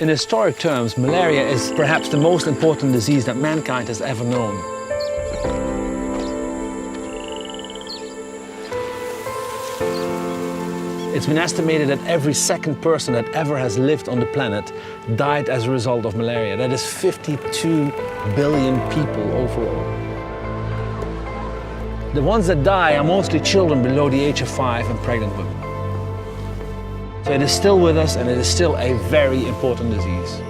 In historic terms, malaria is perhaps the most important disease that mankind has ever known. It's been estimated that every second person that ever has lived on the planet died as a result of malaria. That is 52 billion people overall. The ones that die are mostly children below the age of 5 and pregnant women. So it is still with us, and it is still a very important disease.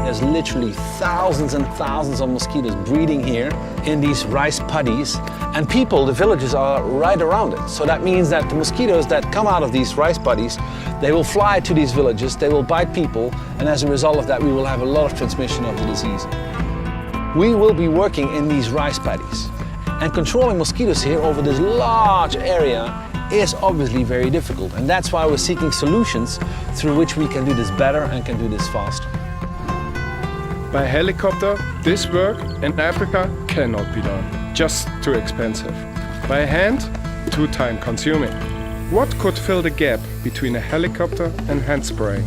There's literally thousands and thousands of mosquitoes breeding here in these rice paddies, and people, the villagers, are right around it. So that means that the mosquitoes that come out of these rice paddies, they will fly to these villages, they will bite people, and as a result of that we will have a lot of transmission of the disease. We will be working in these rice paddies, and controlling mosquitoes here over this large area is obviously very difficult, and that's why we're seeking solutions through which we can do this better and can do this faster. By helicopter, this work in Africa cannot be done. Just too expensive. By hand, too time consuming. What could fill the gap between a helicopter and hand spraying?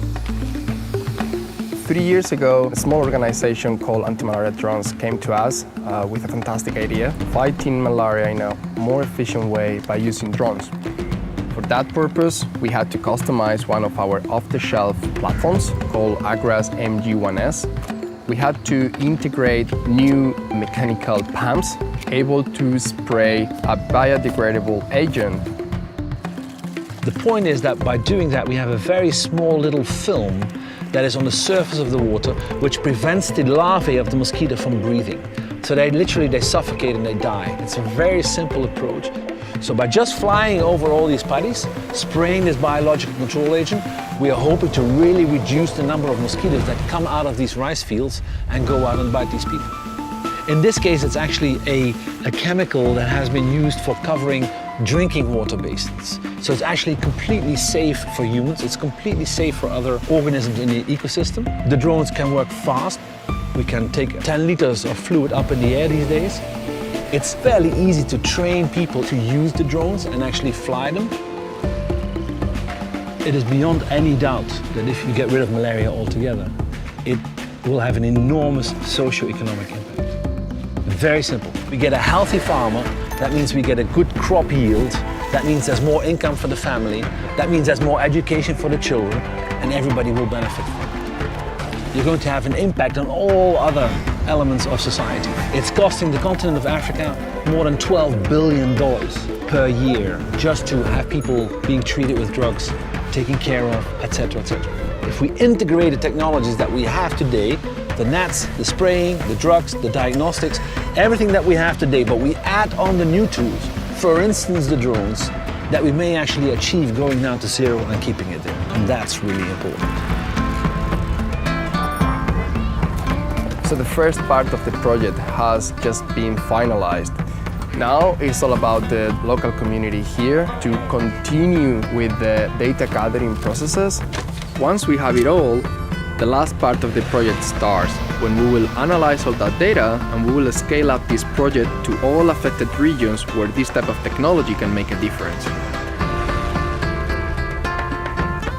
3 years ago, a small organization called Anti-Malaria Drones came to us with a fantastic idea, fighting malaria in a more efficient way by using drones. For that purpose, we had to customize one of our off-the-shelf platforms called Agras MG-1S. We had to integrate new mechanical pumps able to spray a biodegradable agent. The point is that by doing that, we have a very small little film that is on the surface of the water, which prevents the larvae of the mosquito from breathing. So they suffocate and they die. It's a very simple approach. So by just flying over all these paddies, spraying this biological control agent, we are hoping to really reduce the number of mosquitoes that come out of these rice fields and go out and bite these people. In this case, it's actually a chemical that has been used for covering drinking water basins. So it's actually completely safe for humans. It's completely safe for other organisms in the ecosystem. The drones can work fast. We can take 10 liters of fluid up in the air these days. It's fairly easy to train people to use the drones and actually fly them. It is beyond any doubt that if you get rid of malaria altogether, it will have an enormous socio-economic impact. Very simple. We get a healthy farmer, that means we get a good crop yield, that means there's more income for the family, that means there's more education for the children, and everybody will benefit from it. You're going to have an impact on all other elements of society. It's costing the continent of Africa more than $12 billion per year just to have people being treated with drugs, taken care of, etc., etc. If we integrate the technologies that we have today, the nets, the spraying, the drugs, the diagnostics, everything that we have today, but we add on the new tools, for instance the drones, that we may actually achieve going down to zero and keeping it there. And that's really important. So the first part of the project has just been finalized. Now it's all about the local community here to continue with the data gathering processes. Once we have it all, the last part of the project starts, when we will analyze all that data and we will scale up this project to all affected regions where this type of technology can make a difference.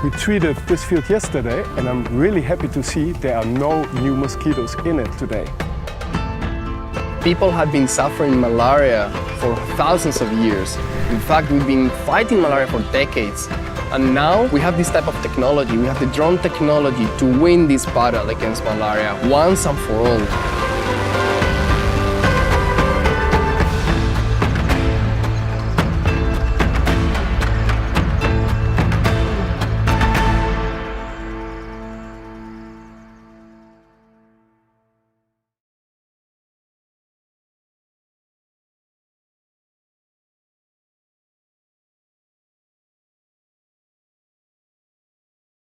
We treated this field yesterday, and I'm really happy to see there are no new mosquitoes in it today. People have been suffering malaria for thousands of years. In fact, we've been fighting malaria for decades. And now we have this type of technology, we have the drone technology to win this battle against malaria once and for all.